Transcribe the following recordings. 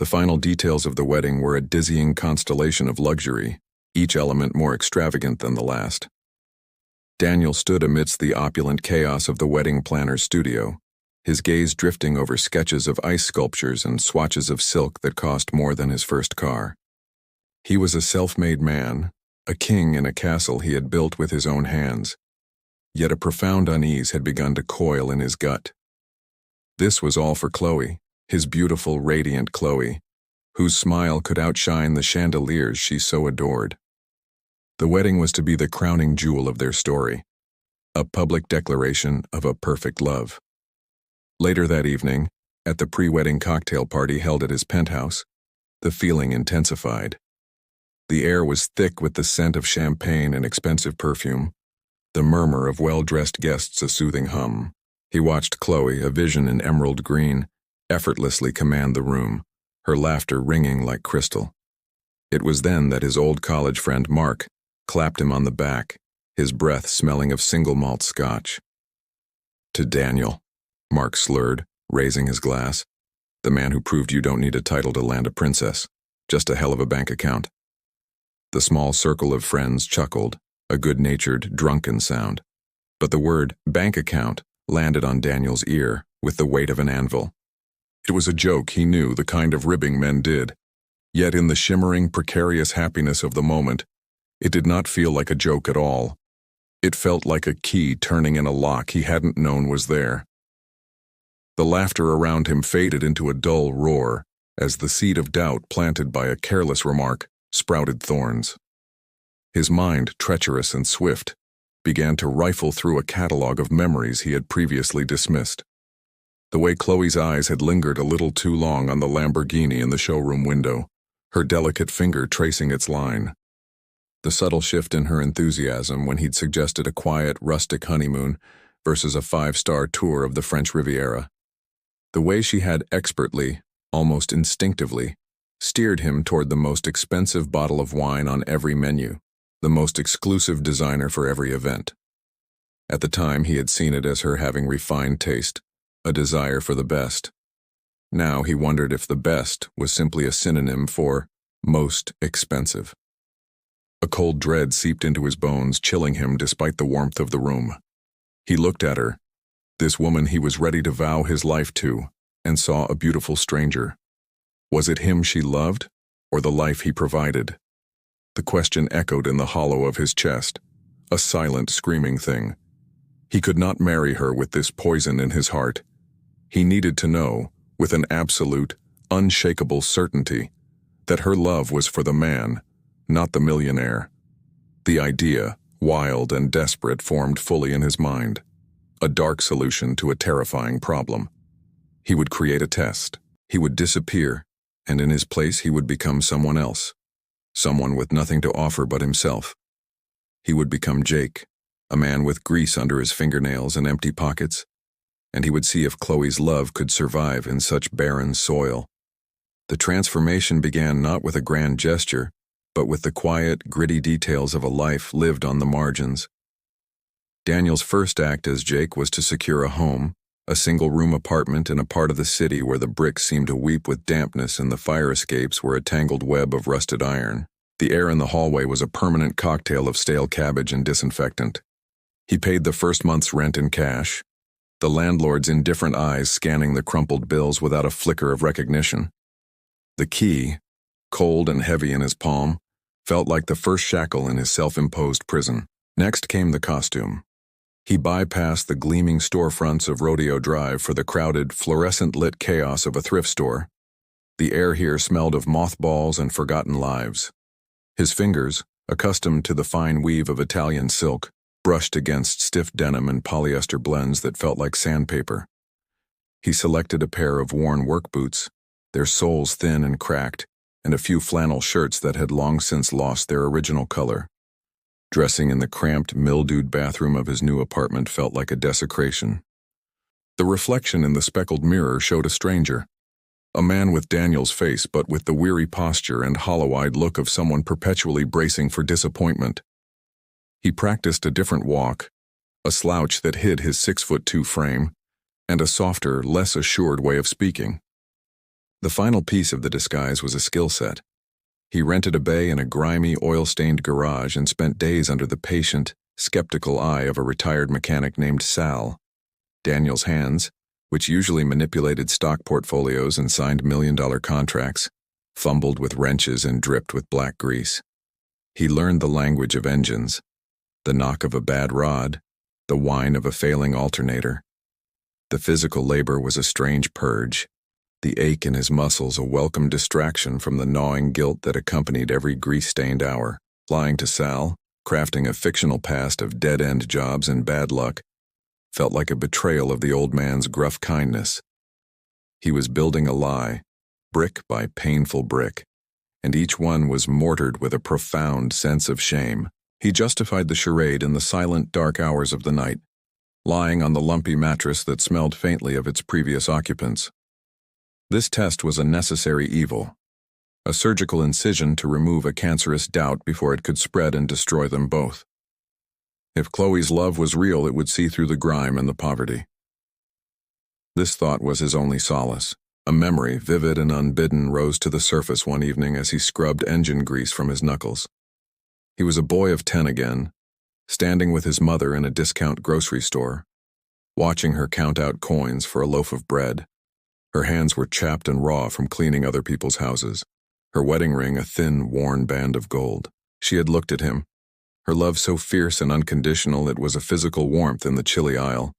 The final details of the wedding were a dizzying constellation of luxury, each element more extravagant than the last. Daniel stood amidst the opulent chaos of the wedding planner's studio, his gaze drifting over sketches of ice sculptures and swatches of silk that cost more than his first car. He was a self-made man, a king in a castle he had built with his own hands, yet a profound unease had begun to coil in his gut. This was all for Chloe, his beautiful, radiant Chloe, whose smile could outshine the chandeliers she so adored. The wedding was to be the crowning jewel of their story, a public declaration of a perfect love. Later that evening, at the pre-wedding cocktail party held at his penthouse, the feeling intensified. The air was thick with the scent of champagne and expensive perfume, the murmur of well-dressed guests a soothing hum. He watched Chloe, a vision in emerald green, effortlessly command the room, her laughter ringing like crystal. It was then that his old college friend Mark clapped him on the back, his breath smelling of single malt scotch. "To Daniel," Mark slurred, raising his glass. "The man who proved you don't need a title to land a princess, just a hell of a bank account." The small circle of friends chuckled, a good-natured, drunken sound. But the word bank account landed on Daniel's ear with the weight of an anvil. It was a joke, he knew, the kind of ribbing men did. Yet in the shimmering, precarious happiness of the moment, it did not feel like a joke at all. It felt like a key turning in a lock he hadn't known was there. The laughter around him faded into a dull roar as the seed of doubt planted by a careless remark sprouted thorns. His mind, treacherous and swift, began to rifle through a catalog of memories he had previously dismissed. The way Chloe's eyes had lingered a little too long on the Lamborghini in the showroom window, her delicate finger tracing its line. The subtle shift in her enthusiasm when he'd suggested a quiet, rustic honeymoon versus a 5-star tour of the French Riviera. The way she had expertly, almost instinctively, steered him toward the most expensive bottle of wine on every menu, the most exclusive designer for every event. At the time, he had seen it as her having refined taste, a desire for the best. Now he wondered if the best was simply a synonym for most expensive. A cold dread seeped into his bones, chilling him despite the warmth of the room. He looked at her, this woman he was ready to vow his life to, and saw a beautiful stranger. Was it him she loved, or the life he provided? The question echoed in the hollow of his chest, a silent, screaming thing. He could not marry her with this poison in his heart. He needed to know, with an absolute, unshakable certainty, that her love was for the man, not the millionaire. The idea, wild and desperate, formed fully in his mind, a dark solution to a terrifying problem. He would create a test, he would disappear, and in his place he would become someone else, someone with nothing to offer but himself. He would become Jake, a man with grease under his fingernails and empty pockets, and he would see if Chloe's love could survive in such barren soil. The transformation began not with a grand gesture, but with the quiet, gritty details of a life lived on the margins. Daniel's first act as Jake was to secure a home, a single-room apartment in a part of the city where the bricks seemed to weep with dampness and the fire escapes were a tangled web of rusted iron. The air in the hallway was a permanent cocktail of stale cabbage and disinfectant. He paid the first month's rent in cash, the landlord's indifferent eyes scanning the crumpled bills without a flicker of recognition. The key, cold and heavy in his palm, felt like the first shackle in his self-imposed prison. Next came the costume. He bypassed the gleaming storefronts of Rodeo Drive for the crowded, fluorescent-lit chaos of a thrift store. The air here smelled of mothballs and forgotten lives. His fingers, accustomed to the fine weave of Italian silk, brushed against stiff denim and polyester blends that felt like sandpaper. He selected a pair of worn work boots, their soles thin and cracked, and a few flannel shirts that had long since lost their original color. Dressing in the cramped, mildewed bathroom of his new apartment felt like a desecration. The reflection in the speckled mirror showed a stranger, a man with Daniel's face but with the weary posture and hollow-eyed look of someone perpetually bracing for disappointment. He practiced a different walk, a slouch that hid his 6'2" frame, and a softer, less assured way of speaking. The final piece of the disguise was a skill set. He rented a bay in a grimy, oil-stained garage and spent days under the patient, skeptical eye of a retired mechanic named Sal. Daniel's hands, which usually manipulated stock portfolios and signed million-dollar contracts, fumbled with wrenches and dripped with black grease. He learned the language of engines, the knock of a bad rod, the whine of a failing alternator. The physical labor was a strange purge, the ache in his muscles a welcome distraction from the gnawing guilt that accompanied every grease-stained hour. Lying to Sal, crafting a fictional past of dead-end jobs and bad luck, felt like a betrayal of the old man's gruff kindness. He was building a lie, brick by painful brick, and each one was mortared with a profound sense of shame. He justified the charade in the silent, dark hours of the night, lying on the lumpy mattress that smelled faintly of its previous occupants. This test was a necessary evil, a surgical incision to remove a cancerous doubt before it could spread and destroy them both. If Chloe's love was real, it would see through the grime and the poverty. This thought was his only solace. A memory, vivid and unbidden, rose to the surface one evening as he scrubbed engine grease from his knuckles. He was a boy of 10 again, standing with his mother in a discount grocery store, watching her count out coins for a loaf of bread. Her hands were chapped and raw from cleaning other people's houses, her wedding ring a thin, worn band of gold. She had looked at him, her love so fierce and unconditional it was a physical warmth in the chilly aisle.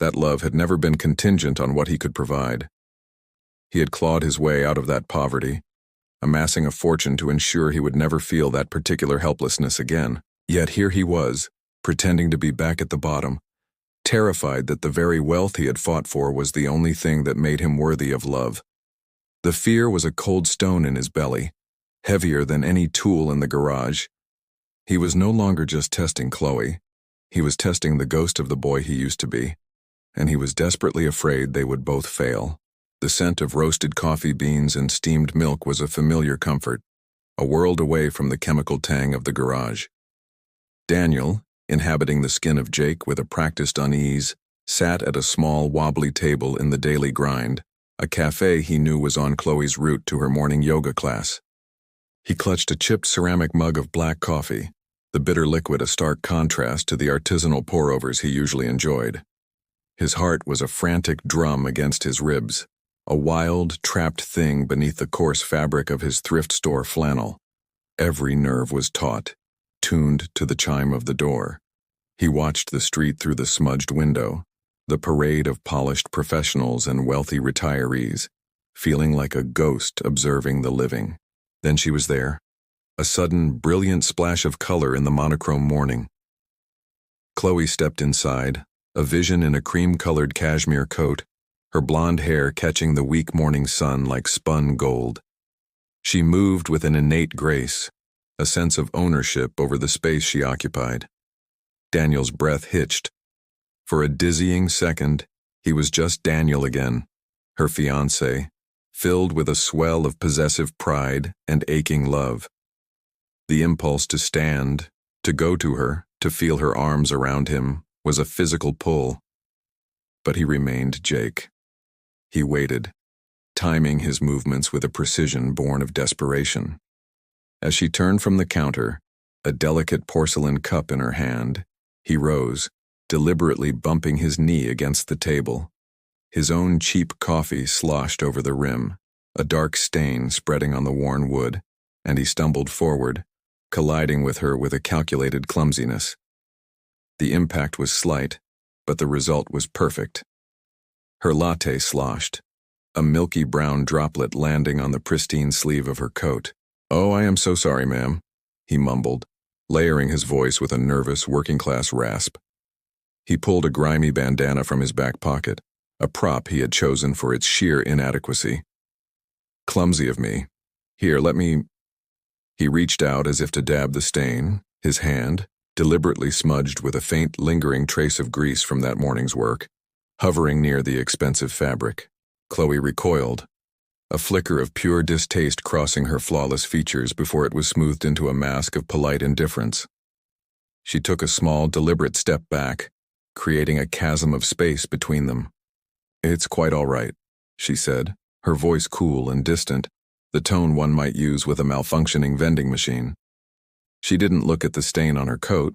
That love had never been contingent on what he could provide. He had clawed his way out of that poverty, amassing a fortune to ensure he would never feel that particular helplessness again. Yet here he was, pretending to be back at the bottom, terrified that the very wealth he had fought for was the only thing that made him worthy of love. The fear was a cold stone in his belly, heavier than any tool in the garage. He was no longer just testing Chloe. He was testing the ghost of the boy he used to be, and he was desperately afraid they would both fail. The scent of roasted coffee beans and steamed milk was a familiar comfort, a world away from the chemical tang of the garage. Daniel, inhabiting the skin of Jake with a practiced unease, sat at a small, wobbly table in the daily grind, a cafe he knew was on Chloe's route to her morning yoga class. He clutched a chipped ceramic mug of black coffee, the bitter liquid a stark contrast to the artisanal pour-overs he usually enjoyed. His heart was a frantic drum against his ribs, a wild, trapped thing beneath the coarse fabric of his thrift store flannel. Every nerve was taut, tuned to the chime of the door. He watched the street through the smudged window, the parade of polished professionals and wealthy retirees, feeling like a ghost observing the living. Then she was there, a sudden, brilliant splash of color in the monochrome morning. Chloe stepped inside, a vision in a cream-colored cashmere coat, her blonde hair catching the weak morning sun like spun gold. She moved with an innate grace, a sense of ownership over the space she occupied. Daniel's breath hitched. For a dizzying second, he was just Daniel again, her fiancé, filled with a swell of possessive pride and aching love. The impulse to stand, to go to her, to feel her arms around him, was a physical pull. But he remained Jake. He waited, timing his movements with a precision born of desperation. As she turned from the counter, a delicate porcelain cup in her hand, he rose, deliberately bumping his knee against the table. His own cheap coffee sloshed over the rim, a dark stain spreading on the worn wood, and he stumbled forward, colliding with her with a calculated clumsiness. The impact was slight, but the result was perfect. Her latte sloshed, a milky brown droplet landing on the pristine sleeve of her coat. "Oh, I am so sorry, ma'am," he mumbled, layering his voice with a nervous, working-class rasp. He pulled a grimy bandana from his back pocket, a prop he had chosen for its sheer inadequacy. "Clumsy of me. Here, let me—" He reached out as if to dab the stain, his hand, deliberately smudged with a faint, lingering trace of grease from that morning's work, hovering near the expensive fabric. Chloe recoiled, a flicker of pure distaste crossing her flawless features before it was smoothed into a mask of polite indifference. She took a small, deliberate step back, creating a chasm of space between them. "It's quite all right," she said, her voice cool and distant, the tone one might use with a malfunctioning vending machine. She didn't look at the stain on her coat,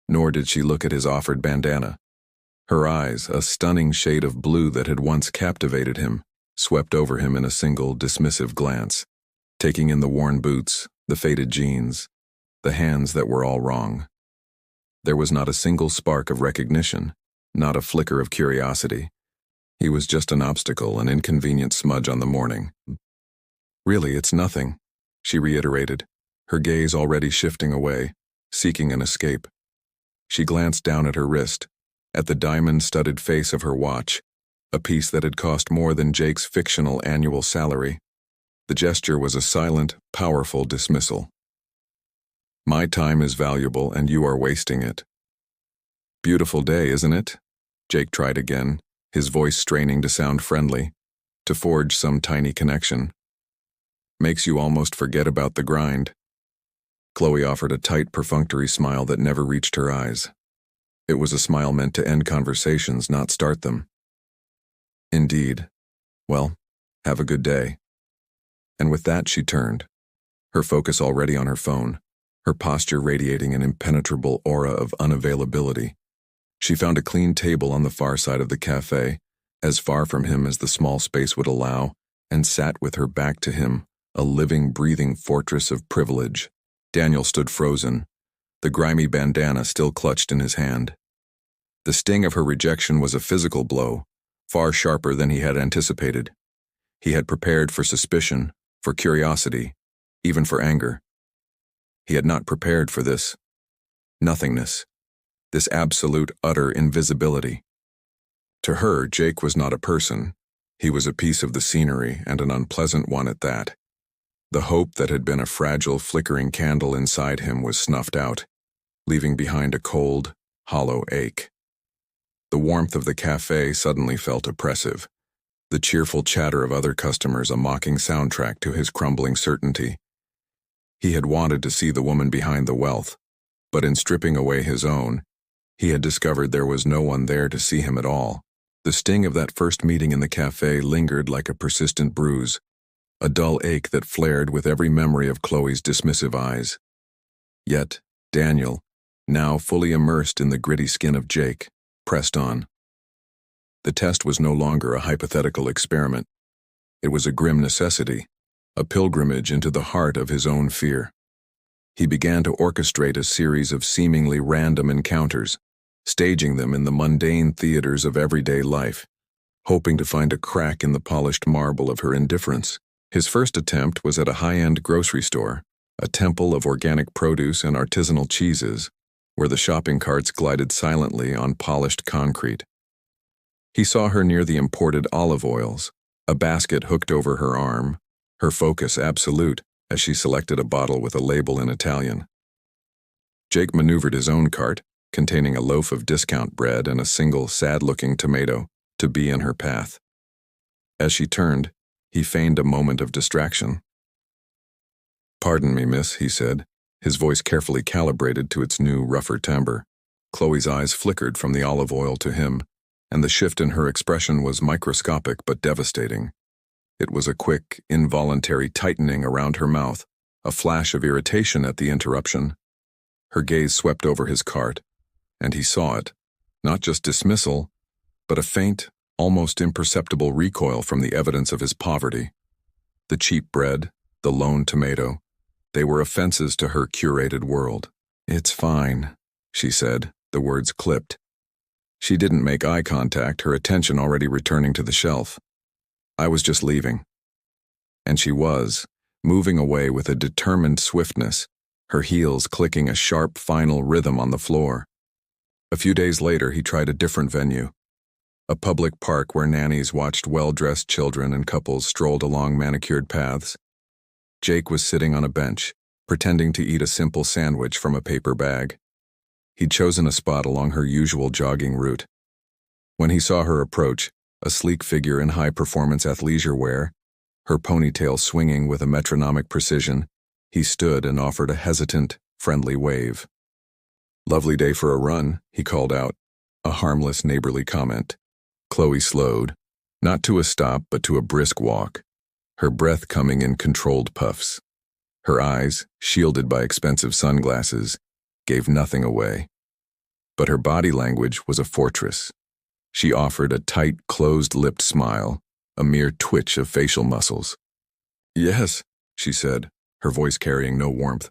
nor did she look at his offered bandana. Her eyes, a stunning shade of blue that had once captivated him, swept over him in a single, dismissive glance, taking in the worn boots, the faded jeans, the hands that were all wrong. There was not a single spark of recognition, not a flicker of curiosity. He was just an obstacle, an inconvenient smudge on the morning. "Really, it's nothing," she reiterated, her gaze already shifting away, seeking an escape. She glanced down at her wrist, at the diamond-studded face of her watch, a piece that had cost more than Jake's fictional annual salary. The gesture was a silent, powerful dismissal. "My time is valuable and you are wasting it." "Beautiful day, isn't it?" Jake tried again, his voice straining to sound friendly, to forge some tiny connection. "Makes you almost forget about the grind." Chloe offered a tight, perfunctory smile that never reached her eyes. It was a smile meant to end conversations, not start them. "Indeed. Well, have a good day." And with that she turned, her focus already on her phone, her posture radiating an impenetrable aura of unavailability. She found a clean table on the far side of the cafe, as far from him as the small space would allow, and sat with her back to him, a living, breathing fortress of privilege. Daniel stood frozen, the grimy bandana still clutched in his hand. The sting of her rejection was a physical blow, far sharper than he had anticipated. He had prepared for suspicion, for curiosity, even for anger. He had not prepared for this nothingness, this absolute, utter invisibility. To her, Jake was not a person. He was a piece of the scenery, and an unpleasant one at that. The hope that had been a fragile, flickering candle inside him was snuffed out, leaving behind a cold, hollow ache. The warmth of the cafe suddenly felt oppressive, the cheerful chatter of other customers a mocking soundtrack to his crumbling certainty. He had wanted to see the woman behind the wealth, but in stripping away his own, he had discovered there was no one there to see him at all. The sting of that first meeting in the cafe lingered like a persistent bruise, a dull ache that flared with every memory of Chloe's dismissive eyes. Yet, Daniel, now fully immersed in the gritty skin of Jake, pressed on. The test was no longer a hypothetical experiment. It was a grim necessity, a pilgrimage into the heart of his own fear. He began to orchestrate a series of seemingly random encounters, staging them in the mundane theaters of everyday life, hoping to find a crack in the polished marble of her indifference. His first attempt was at a high-end grocery store, a temple of organic produce and artisanal cheeses, where the shopping carts glided silently on polished concrete. He saw her near the imported olive oils, a basket hooked over her arm, her focus absolute as she selected a bottle with a label in Italian. Jake maneuvered his own cart, containing a loaf of discount bread and a single sad-looking tomato, to be in her path. As she turned, he feigned a moment of distraction. "Pardon me, miss," he said, his voice carefully calibrated to its new, rougher timbre. Chloe's eyes flickered from the olive oil to him, and the shift in her expression was microscopic but devastating. It was a quick, involuntary tightening around her mouth, a flash of irritation at the interruption. Her gaze swept over his cart, and he saw it, not just dismissal, but a faint, almost imperceptible recoil from the evidence of his poverty. The cheap bread, the lone tomato, they were offenses to her curated world. "It's fine," she said, the words clipped. She didn't make eye contact, her attention already returning to the shelf. "I was just leaving." And she was, moving away with a determined swiftness, her heels clicking a sharp, final rhythm on the floor. A few days later, he tried a different venue, a public park where nannies watched well-dressed children and couples strolled along manicured paths. Jake was sitting on a bench, pretending to eat a simple sandwich from a paper bag. He'd chosen a spot along her usual jogging route. When he saw her approach, a sleek figure in high-performance athleisure wear, her ponytail swinging with a metronomic precision, he stood and offered a hesitant, friendly wave. "Lovely day for a run," he called out, a harmless, neighborly comment. Chloe slowed, not to a stop but to a brisk walk, her breath coming in controlled puffs. Her eyes, shielded by expensive sunglasses, gave nothing away. But her body language was a fortress. She offered a tight, closed-lipped smile, a mere twitch of facial muscles. "Yes," she said, her voice carrying no warmth.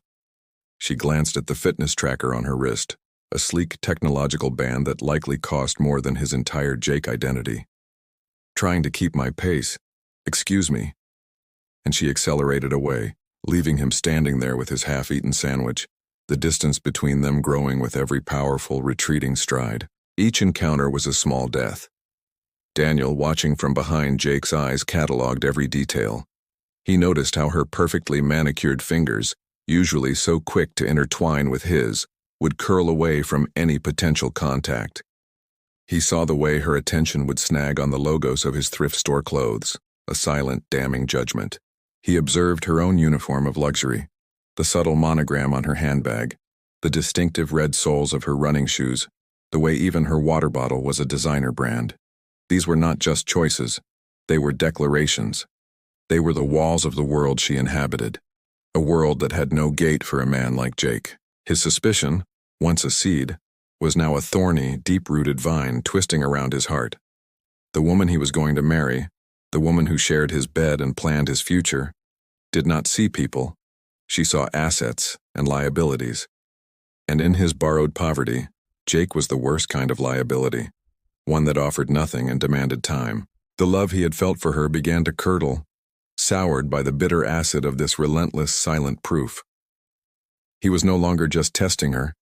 She glanced at the fitness tracker on her wrist, a sleek technological band that likely cost more than his entire Jake identity. "Trying to keep my pace. Excuse me." And she accelerated away, leaving him standing there with his half-eaten sandwich, the distance between them growing with every powerful, retreating stride. Each encounter was a small death. Daniel, watching from behind Jake's eyes, cataloged every detail. He noticed how her perfectly manicured fingers, usually so quick to intertwine with his, would curl away from any potential contact. He saw the way her attention would snag on the logos of his thrift store clothes, a silent, damning judgment. He observed her own uniform of luxury, the subtle monogram on her handbag, the distinctive red soles of her running shoes, the way even her water bottle was a designer brand. These were not just choices, they were declarations. They were the walls of the world she inhabited, a world that had no gate for a man like Jake. His suspicion, once a seed, was now a thorny, deep-rooted vine twisting around his heart. The woman he was going to marry, the woman who shared his bed and planned his future, did not see people. She saw assets and liabilities. And in his borrowed poverty, Jake was the worst kind of liability, one that offered nothing and demanded time. The love he had felt for her began to curdle, soured by the bitter acid of this relentless, silent proof. He was no longer just testing her.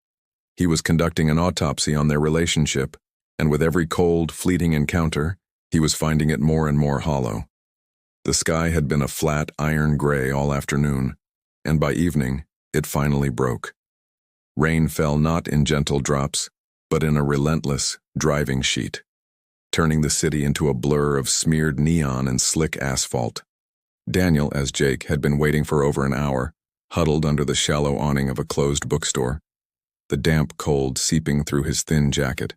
He was conducting an autopsy on their relationship, and with every cold, fleeting encounter, he was finding it more and more hollow. The sky had been a flat, iron gray all afternoon, and by evening, it finally broke. Rain fell not in gentle drops, but in a relentless, driving sheet, turning the city into a blur of smeared neon and slick asphalt. Daniel, as Jake, had been waiting for over an hour, huddled under the shallow awning of a closed bookstore, the damp cold seeping through his thin jacket.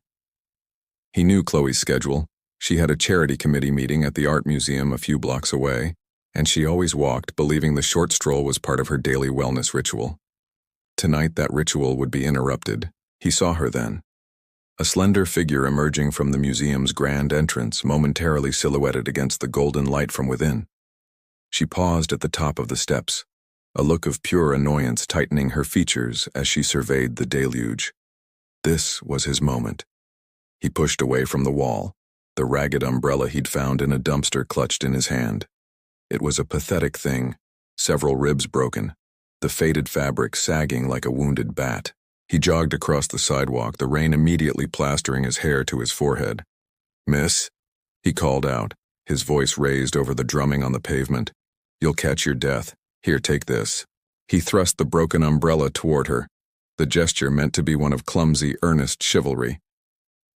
He knew Chloe's schedule. She had a charity committee meeting at the art museum a few blocks away, and she always walked, believing the short stroll was part of her daily wellness ritual. Tonight that ritual would be interrupted. He saw her then. A slender figure emerging from the museum's grand entrance, momentarily silhouetted against the golden light from within. She paused at the top of the steps, a look of pure annoyance tightening her features as she surveyed the deluge. This was his moment. He pushed away from the wall, the ragged umbrella he'd found in a dumpster clutched in his hand. It was a pathetic thing, several ribs broken, the faded fabric sagging like a wounded bat. He jogged across the sidewalk, the rain immediately plastering his hair to his forehead. "Miss?" he called out, his voice raised over the drumming on the pavement. "You'll catch your death. Here, take this." He thrust the broken umbrella toward her, the gesture meant to be one of clumsy, earnest chivalry.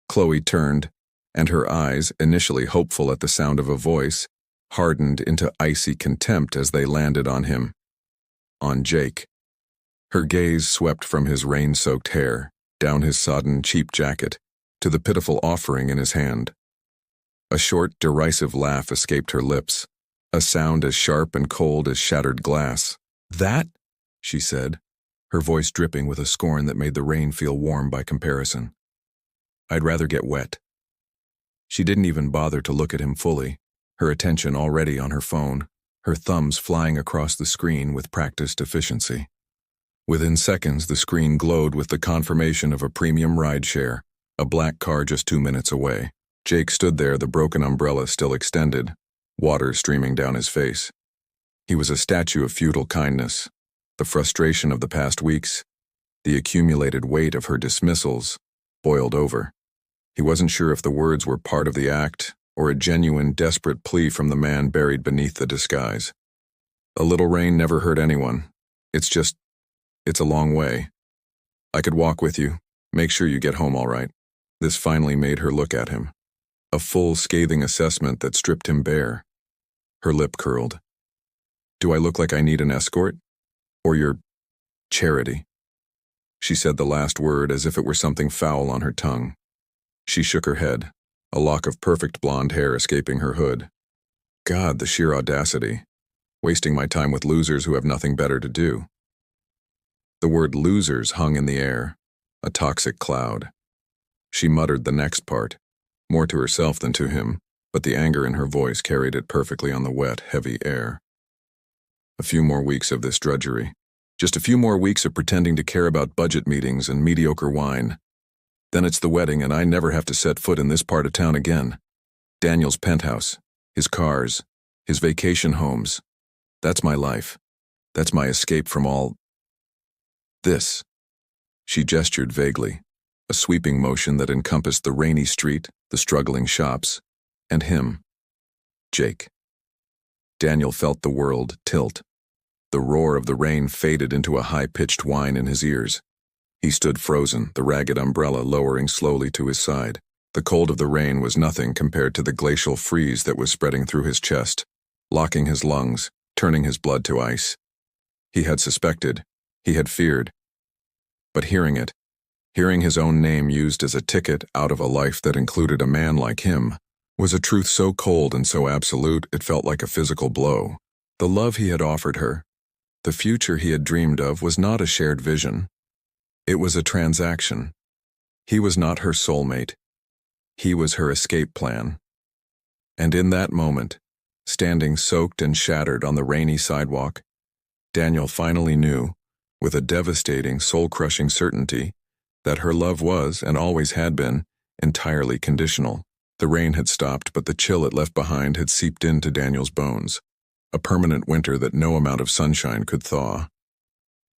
Chloe turned, and her eyes, initially hopeful at the sound of a voice, hardened into icy contempt as they landed on him. On Jake. Her gaze swept from his rain-soaked hair, down his sodden, cheap jacket, to the pitiful offering in his hand. A short, derisive laugh escaped her lips, a sound as sharp and cold as shattered glass. "That?" she said, her voice dripping with a scorn that made the rain feel warm by comparison. "I'd rather get wet." She didn't even bother to look at him fully, her attention already on her phone, her thumbs flying across the screen with practiced efficiency. Within seconds, the screen glowed with the confirmation of a premium rideshare, a black car just 2 minutes away. Jake stood there, the broken umbrella still extended, water streaming down his face. He was a statue of futile kindness. The frustration of the past weeks, the accumulated weight of her dismissals, boiled over. He wasn't sure if the words were part of the act or a genuine, desperate plea from the man buried beneath the disguise. "A little rain never hurt anyone. It's a long way. I could walk with you. Make sure you get home all right." This finally made her look at him. A full, scathing assessment that stripped him bare. Her lip curled. "Do I look like I need an escort? Or your charity?" She said the last word as if it were something foul on her tongue. She shook her head, a lock of perfect blonde hair escaping her hood. God, the sheer audacity. wasting my time with losers who have nothing better to do. The word losers hung in the air, a toxic cloud. She muttered the next part, more to herself than to him, but the anger in her voice carried it perfectly on the wet, heavy air. A few more weeks of this drudgery. Just a few more weeks of pretending to care about budget meetings and mediocre wine. Then it's the wedding and I never have to set foot in this part of town again. Daniel's penthouse, his cars, his vacation homes. That's my life. That's my escape from all this. She gestured vaguely, a sweeping motion that encompassed the rainy street, the struggling shops, and him, Jake. Daniel felt the world tilt. The roar of the rain faded into a high-pitched whine in his ears. He stood frozen, the ragged umbrella lowering slowly to his side. The cold of the rain was nothing compared to the glacial freeze that was spreading through his chest, locking his lungs, turning his blood to ice. He had suspected, he had feared. But hearing it, hearing his own name used as a ticket out of a life that included a man like him, was a truth so cold and so absolute it felt like a physical blow. The love he had offered her, the future he had dreamed of, was not a shared vision. It was a transaction. He was not her soulmate. He was her escape plan. And in that moment, standing soaked and shattered on the rainy sidewalk, Daniel finally knew, with a devastating, soul-crushing certainty, that her love was, and always had been, entirely conditional. The rain had stopped, but the chill it left behind had seeped into Daniel's bones, a permanent winter that no amount of sunshine could thaw.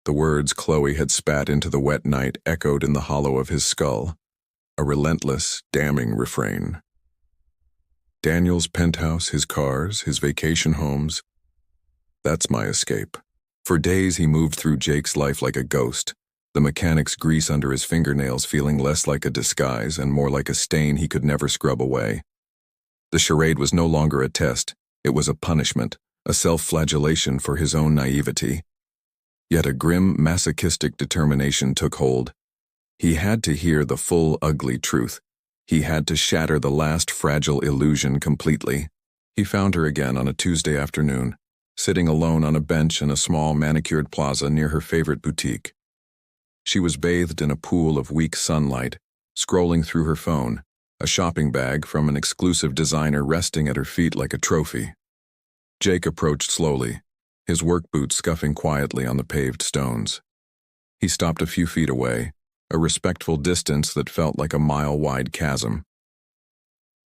The words Chloe had spat into the wet night echoed in the hollow of his skull, a relentless, damning refrain. Daniel's penthouse, his cars, his vacation homes. That's my escape. For days he moved through Jake's life like a ghost, the mechanic's grease under his fingernails feeling less like a disguise and more like a stain he could never scrub away. The charade was no longer a test, it was a punishment, a self-flagellation for his own naivety. Yet a grim, masochistic determination took hold. He had to hear the full, ugly truth. He had to shatter the last fragile illusion completely. He found her again on a Tuesday afternoon, sitting alone on a bench in a small manicured plaza near her favorite boutique. She was bathed in a pool of weak sunlight, scrolling through her phone, a shopping bag from an exclusive designer resting at her feet like a trophy. Jake approached slowly, his work boots scuffing quietly on the paved stones. He stopped a few feet away, a respectful distance that felt like a mile-wide chasm.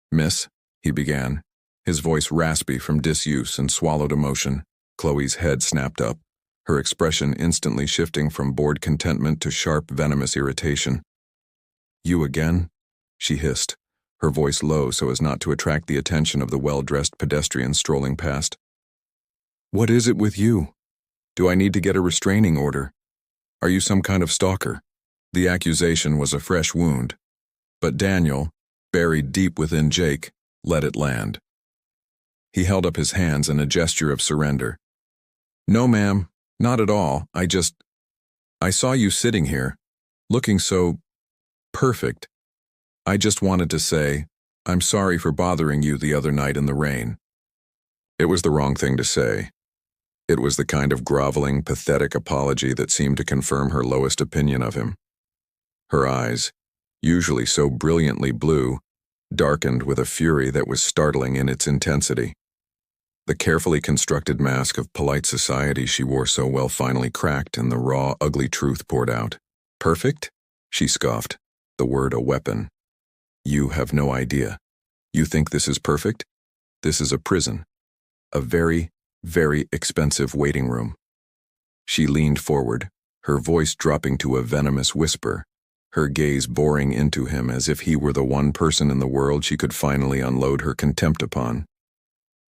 "Miss," he began, his voice raspy from disuse and swallowed emotion. Chloe's head snapped up, her expression instantly shifting from bored contentment to sharp, venomous irritation. "You again?" she hissed, her voice low so as not to attract the attention of the well-dressed pedestrian strolling past. "What is it with you? Do I need to get a restraining order? Are you some kind of stalker?" The accusation was a fresh wound, but Daniel, buried deep within Jake, let it land. He held up his hands in a gesture of surrender. "No, ma'am, not at all. I saw you sitting here, looking so perfect. I just wanted to say, I'm sorry for bothering you the other night in the rain." It was the wrong thing to say. It was the kind of groveling, pathetic apology that seemed to confirm her lowest opinion of him. Her eyes, usually so brilliantly blue, darkened with a fury that was startling in its intensity. The carefully constructed mask of polite society she wore so well finally cracked and the raw, ugly truth poured out. "Perfect?" she scoffed, the word a weapon. "You have no idea. You think this is perfect? This is a prison. A very, very expensive waiting room." She leaned forward, her voice dropping to a venomous whisper, her gaze boring into him as if he were the one person in the world she could finally unload her contempt upon.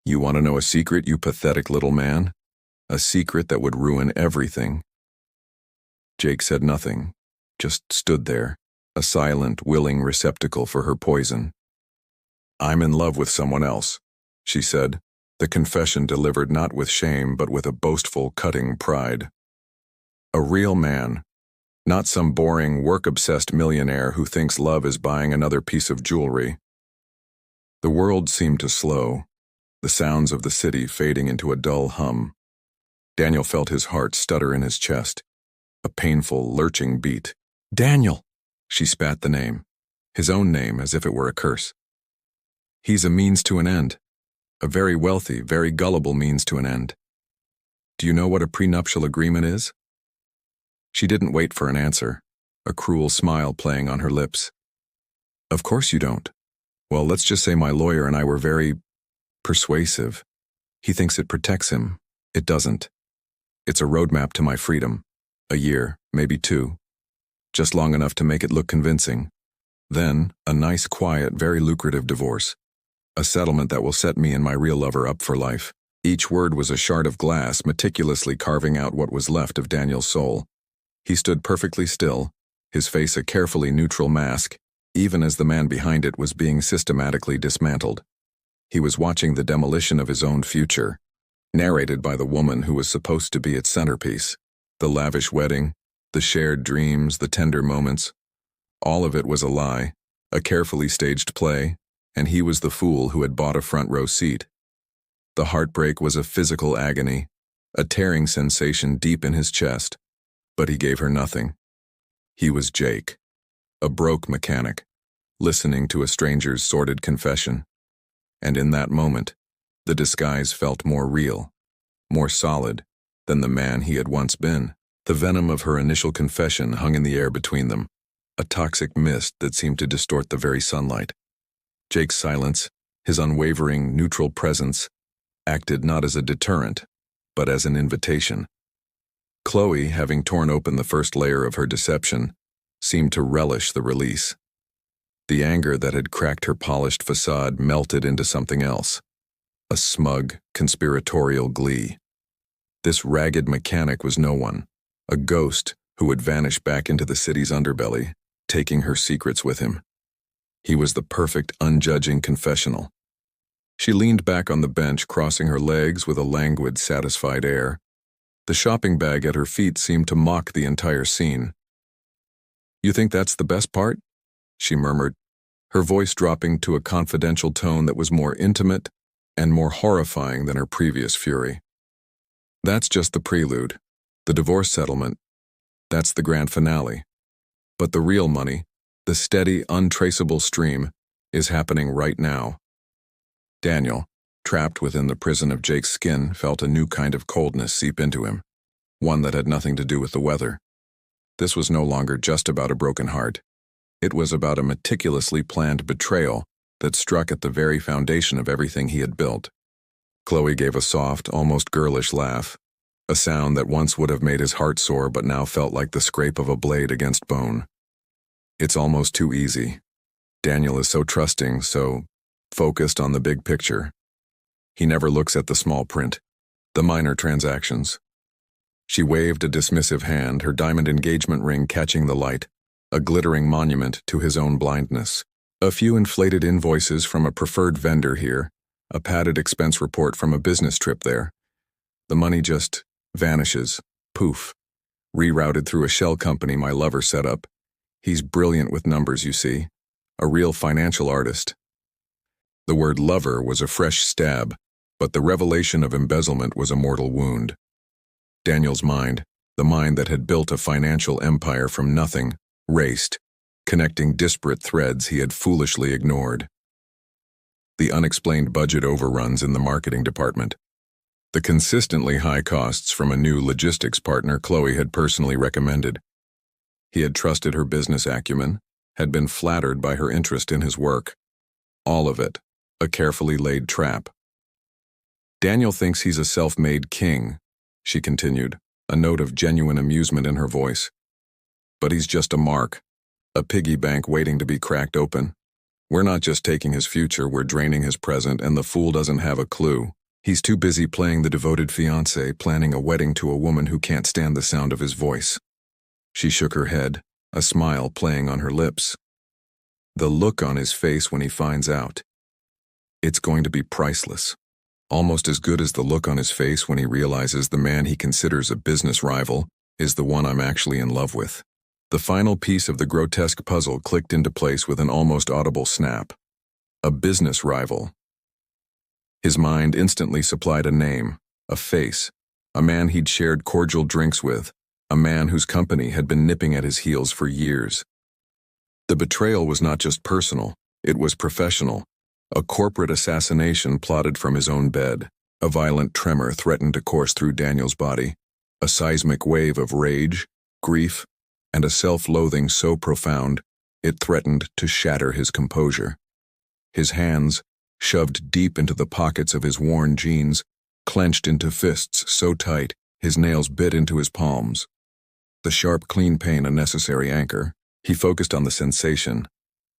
"You want to know a secret, you pathetic little man? A secret that would ruin everything." Jake said nothing, just stood there, a silent, willing receptacle for her poison. "I'm in love with someone else," she said, the confession delivered not with shame but with a boastful, cutting pride. "A real man. Not some boring, work-obsessed millionaire who thinks love is buying another piece of jewelry." The world seemed to slow. the sounds of the city fading into a dull hum. Daniel felt his heart stutter in his chest, a painful, lurching beat. "Daniel!" She spat the name, his own name, as if it were a curse. "He's a means to an end. A very wealthy, very gullible means to an end. Do you know what a prenuptial agreement is?" She didn't wait for an answer, a cruel smile playing on her lips. "Of course you don't. Well, let's just say my lawyer and I were very persuasive. He thinks it protects him. It doesn't. It's a roadmap to my freedom. A year, maybe 2. Just long enough to make it look convincing. Then, a nice, quiet, very lucrative divorce. A settlement that will set me and my real lover up for life." Each word was a shard of glass meticulously carving out what was left of Daniel's soul. He stood perfectly still, his face a carefully neutral mask, even as the man behind it was being systematically dismantled. He was watching the demolition of his own future, narrated by the woman who was supposed to be its centerpiece. The lavish wedding, the shared dreams, the tender moments. All of it was a lie, a carefully staged play, and he was the fool who had bought a front row seat. The heartbreak was a physical agony, a tearing sensation deep in his chest, but he gave her nothing. He was Jake, a broke mechanic, listening to a stranger's sordid confession. And in that moment, the disguise felt more real, more solid than the man he had once been. The venom of her initial confession hung in the air between them, a toxic mist that seemed to distort the very sunlight. Jake's silence, his unwavering, neutral presence, acted not as a deterrent, but as an invitation. Chloe, having torn open the first layer of her deception, seemed to relish the release. The anger that had cracked her polished facade melted into something else, a smug, conspiratorial glee. This ragged mechanic was no one, a ghost who would vanish back into the city's underbelly, taking her secrets with him. He was the perfect, unjudging confessional. She leaned back on the bench, crossing her legs with a languid, satisfied air. The shopping bag at her feet seemed to mock the entire scene. "You think that's the best part?" she murmured, her voice dropping to a confidential tone that was more intimate and more horrifying than her previous fury. "That's just the prelude, the divorce settlement. That's the grand finale. But the real money, the steady, untraceable stream, is happening right now." Daniel, trapped within the prison of Jake's skin, felt a new kind of coldness seep into him, one that had nothing to do with the weather. This was no longer just about a broken heart. It was about a meticulously planned betrayal that struck at the very foundation of everything he had built. Chloe gave a soft, almost girlish laugh, a sound that once would have made his heart soar but now felt like the scrape of a blade against bone. "It's almost too easy. Daniel is so trusting, so focused on the big picture. He never looks at the small print, the minor transactions." She waved a dismissive hand, her diamond engagement ring catching the light, a glittering monument to his own blindness. A few inflated invoices from a preferred vendor here, a padded expense report from a business trip there. The money just vanishes, poof, rerouted through a shell company my lover set up. He's brilliant with numbers, you see, a real financial artist. The word lover was a fresh stab, but the revelation of embezzlement was a mortal wound. Daniel's mind, the mind that had built a financial empire from nothing, raced, connecting disparate threads he had foolishly ignored. The unexplained budget overruns in the marketing department. The consistently high costs from a new logistics partner Chloe had personally recommended. He had trusted her business acumen, had been flattered by her interest in his work. All of it, a carefully laid trap. "Daniel thinks he's a self-made king," she continued, a note of genuine amusement in her voice. "But he's just a mark, a piggy bank waiting to be cracked open. We're not just taking his future, we're draining his present, and the fool doesn't have a clue. He's too busy playing the devoted fiancé, planning a wedding to a woman who can't stand the sound of his voice." She shook her head, a smile playing on her lips. "The look on his face when he finds out. It's going to be priceless. Almost as good as the look on his face when he realizes the man he considers a business rival is the one I'm actually in love with." The final piece of the grotesque puzzle clicked into place with an almost audible snap. A business rival. His mind instantly supplied a name, a face, a man he'd shared cordial drinks with, a man whose company had been nipping at his heels for years. The betrayal was not just personal, it was professional. A corporate assassination plotted from his own bed. A violent tremor threatened to course through Daniel's body, a seismic wave of rage, grief, and a self-loathing so profound it threatened to shatter his composure. His hands, shoved deep into the pockets of his worn jeans, clenched into fists so tight his nails bit into his palms. The sharp, clean pain a necessary anchor, he focused on the sensation,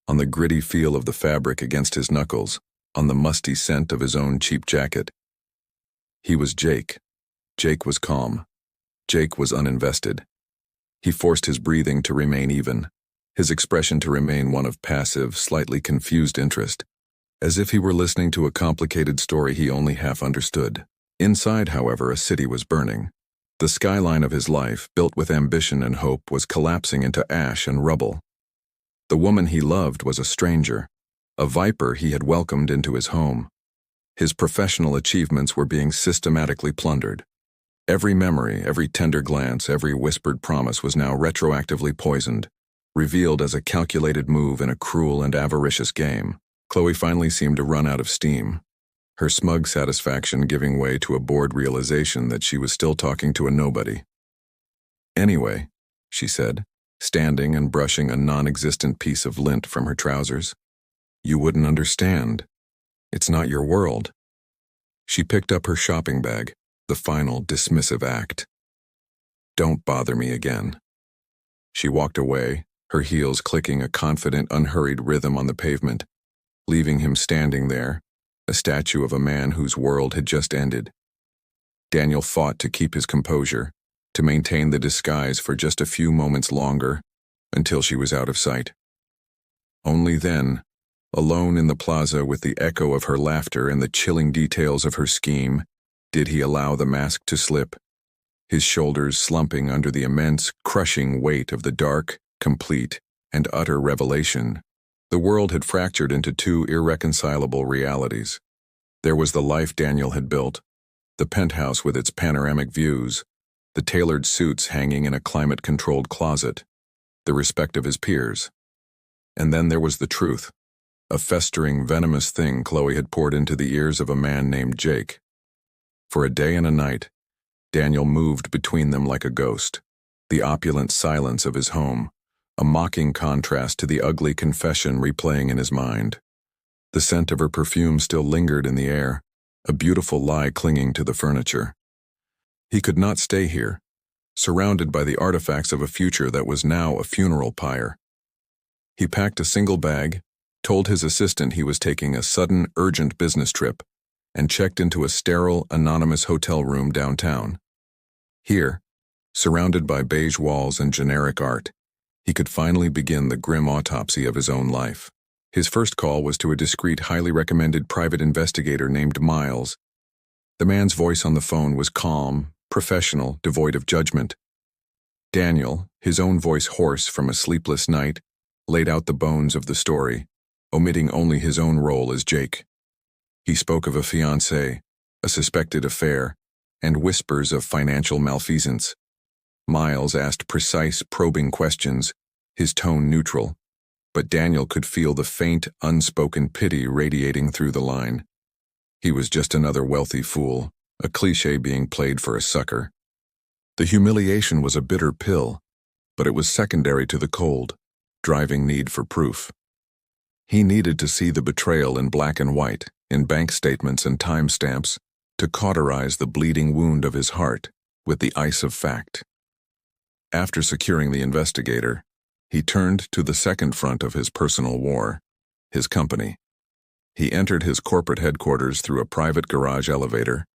on the gritty feel of the fabric against his knuckles, on the musty scent of his own cheap jacket. He was Jake. Jake was calm. Jake was uninvested. He forced his breathing to remain even, his expression to remain one of passive, slightly confused interest, as if he were listening to a complicated story he only half understood. Inside, however, a city was burning. The skyline of his life, built with ambition and hope, was collapsing into ash and rubble. The woman he loved was a stranger, a viper he had welcomed into his home. His professional achievements were being systematically plundered. Every memory, every tender glance, every whispered promise was now retroactively poisoned, revealed as a calculated move in a cruel and avaricious game. Chloe finally seemed to run out of steam, her smug satisfaction giving way to a bored realization that she was still talking to a nobody. "Anyway," she said, standing and brushing a non-existent piece of lint from her trousers, "you wouldn't understand. It's not your world." She picked up her shopping bag, the final dismissive act. "Don't bother me again." She walked away, her heels clicking a confident, unhurried rhythm on the pavement, leaving him standing there, a statue of a man whose world had just ended. Daniel fought to keep his composure, to maintain the disguise for just a few moments longer, until she was out of sight. Only then, alone in the plaza with the echo of her laughter and the chilling details of her scheme, did he allow the mask to slip, his shoulders slumping under the immense, crushing weight of the dark, complete, and utter revelation. The world had fractured into two irreconcilable realities. There was the life Daniel had built, the penthouse with its panoramic views, the tailored suits hanging in a climate-controlled closet, the respect of his peers. And then there was the truth, a festering, venomous thing Chloe had poured into the ears of a man named Jake. For a day and a night, Daniel moved between them like a ghost, the opulent silence of his home, a mocking contrast to the ugly confession replaying in his mind. The scent of her perfume still lingered in the air, a beautiful lie clinging to the furniture. He could not stay here, surrounded by the artifacts of a future that was now a funeral pyre. He packed a single bag, told his assistant he was taking a sudden, urgent business trip, and checked into a sterile, anonymous hotel room downtown. Here, surrounded by beige walls and generic art, he could finally begin the grim autopsy of his own life. His first call was to a discreet, highly recommended private investigator named Miles. The man's voice on the phone was calm, professional, devoid of judgment. Daniel, his own voice hoarse from a sleepless night, laid out the bones of the story, omitting only his own role as Jake. He spoke of a fiancée, a suspected affair, and whispers of financial malfeasance. Miles asked precise, probing questions, his tone neutral, but Daniel could feel the faint, unspoken pity radiating through the line. He was just another wealthy fool, a cliché being played for a sucker. The humiliation was a bitter pill, but it was secondary to the cold, driving need for proof. He needed to see the betrayal in black and white, in bank statements and timestamps, to cauterize the bleeding wound of his heart with the ice of fact. After securing the investigator, he turned to the second front of his personal war, his company. He entered his corporate headquarters through a private garage elevator,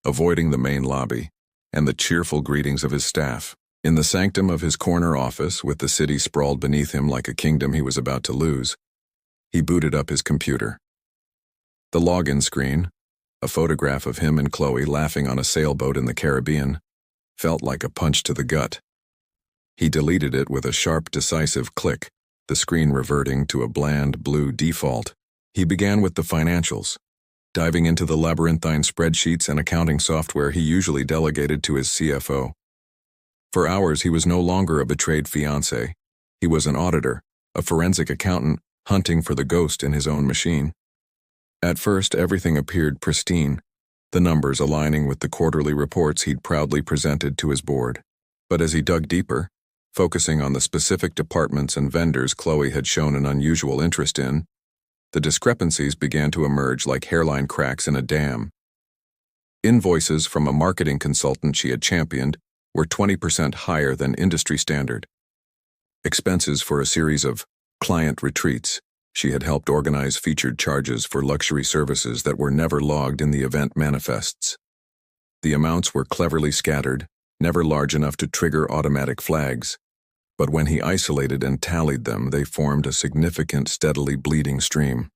avoiding the main lobby and the cheerful greetings of his staff. In the sanctum of his corner office, with the city sprawled beneath him like a kingdom he was about to lose, he booted up his computer. The login screen, a photograph of him and Chloe laughing on a sailboat in the Caribbean, felt like a punch to the gut. He deleted it with a sharp, decisive click, the screen reverting to a bland blue default. He began with the financials, diving into the labyrinthine spreadsheets and accounting software he usually delegated to his CFO. For hours, he was no longer a betrayed fiancé. He was an auditor, a forensic accountant, hunting for the ghost in his own machine. At first, everything appeared pristine, the numbers aligning with the quarterly reports he'd proudly presented to his board. But as he dug deeper, focusing on the specific departments and vendors Chloe had shown an unusual interest in, the discrepancies began to emerge like hairline cracks in a dam. Invoices from a marketing consultant she had championed were 20% higher than industry standard. Expenses for a series of client retreats she had helped organize featured charges for luxury services that were never logged in the event manifests. The amounts were cleverly scattered, never large enough to trigger automatic flags, but when he isolated and tallied them, they formed a significant, steadily bleeding stream.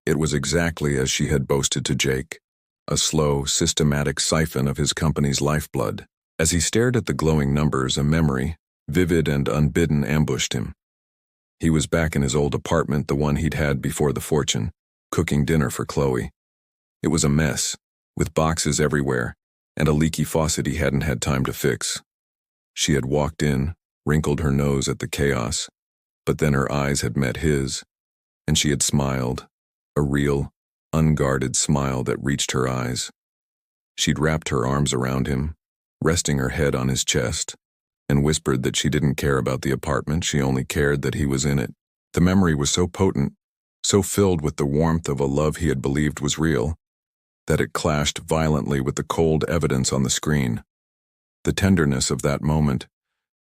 It was exactly as she had boasted to Jake, a slow, systematic siphon of his company's lifeblood. As he stared at the glowing numbers, a memory, vivid and unbidden, ambushed him. He was back in his old apartment, the one he'd had before the fortune, cooking dinner for Chloe. It was a mess, with boxes everywhere, and a leaky faucet he hadn't had time to fix. She had walked in, wrinkled her nose at the chaos, but then her eyes had met his, and she had smiled, a real, unguarded smile that reached her eyes. She'd wrapped her arms around him, resting her head on his chest, and whispered that she didn't care about the apartment, she only cared that he was in it. The memory was so potent, so filled with the warmth of a love he had believed was real, that it clashed violently with the cold evidence on the screen. The tenderness of that moment,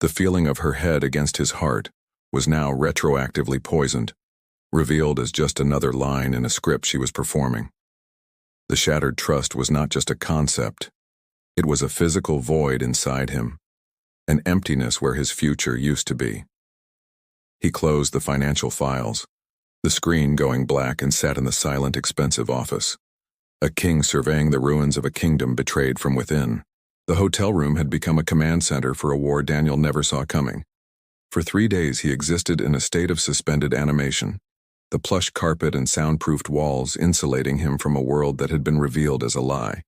the feeling of her head against his heart, was now retroactively poisoned, revealed as just another line in a script she was performing. The shattered trust was not just a concept. It was a physical void inside him, an emptiness where his future used to be. He closed the financial files, the screen going black, and sat in the silent, expensive office, a king surveying the ruins of a kingdom betrayed from within. The hotel room had become a command center for a war Daniel never saw coming. For 3 days he existed in a state of suspended animation, the plush carpet and soundproofed walls insulating him from a world that had been revealed as a lie.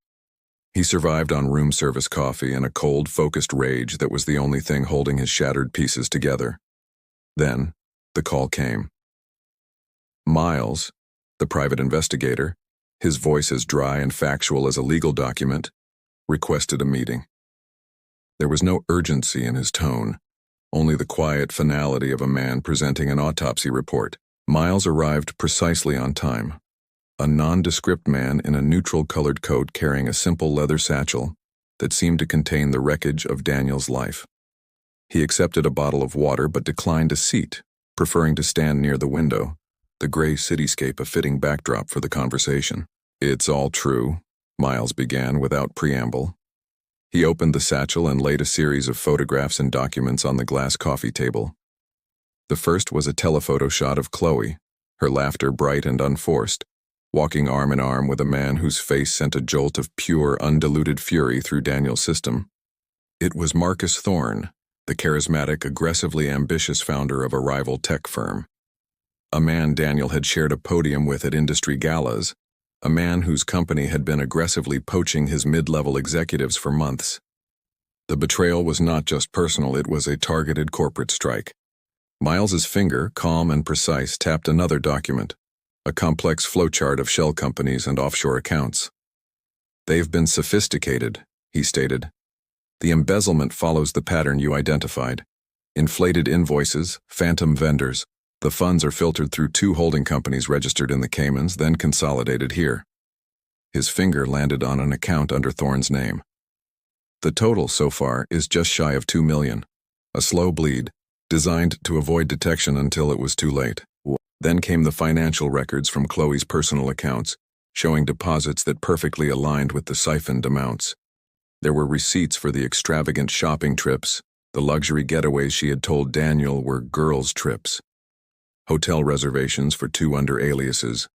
He survived on room service coffee and a cold, focused rage that was the only thing holding his shattered pieces together. Then, the call came. Miles, the private investigator, his voice as dry and factual as a legal document, requested a meeting. There was no urgency in his tone, only the quiet finality of a man presenting an autopsy report. Miles arrived precisely on time, a nondescript man in a neutral-colored coat carrying a simple leather satchel that seemed to contain the wreckage of Daniel's life. He accepted a bottle of water but declined a seat, preferring to stand near the window, the gray cityscape a fitting backdrop for the conversation. "It's all true," Miles began without preamble. He opened the satchel and laid a series of photographs and documents on the glass coffee table. The first was a telephoto shot of Chloe, her laughter bright and unforced, walking arm in arm with a man whose face sent a jolt of pure, undiluted fury through Daniel's system. It was Marcus Thorne, the charismatic, aggressively ambitious founder of a rival tech firm. A man Daniel had shared a podium with at industry galas, a man whose company had been aggressively poaching his mid-level executives for months. The betrayal was not just personal, it was a targeted corporate strike. Miles's finger, calm and precise, tapped another document, a complex flowchart of shell companies and offshore accounts. "They've been sophisticated," he stated. "The embezzlement follows the pattern you identified. Inflated invoices, phantom vendors. The funds are filtered through 2 holding companies registered in the Caymans, then consolidated here." His finger landed on an account under Thorne's name. "The total so far is just shy of 2 million, a slow bleed, designed to avoid detection until it was too late." Then came the financial records from Chloe's personal accounts, showing deposits that perfectly aligned with the siphoned amounts. There were receipts for the extravagant shopping trips, the luxury getaways she had told Daniel were girls' trips, hotel reservations for 2 under aliases,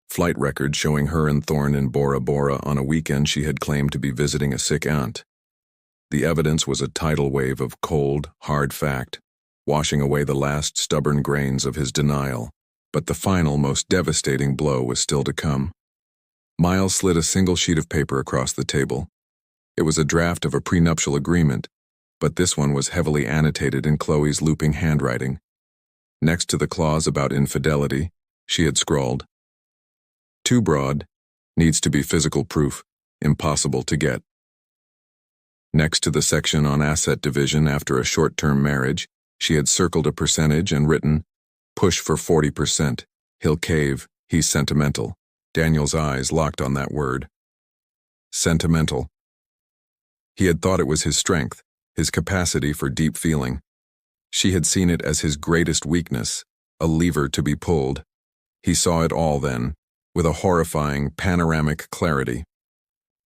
flight records showing her and Thorne in Bora Bora on a weekend she had claimed to be visiting a sick aunt. The evidence was a tidal wave of cold, hard fact, washing away the last stubborn grains of his denial. But the final, most devastating blow was still to come. Miles slid a single sheet of paper across the table. It was a draft of a prenuptial agreement, but this one was heavily annotated in Chloe's looping handwriting. Next to the clause about infidelity, she had scrawled, "Too broad, needs to be physical proof, impossible to get." Next to the section on asset division after a short-term marriage, she had circled a percentage and written, "Push for 40%. He'll cave, he's sentimental." Daniel's eyes locked on that word. Sentimental. He had thought it was his strength, his capacity for deep feeling. She had seen it as his greatest weakness, a lever to be pulled. He saw it all then, with a horrifying, panoramic clarity.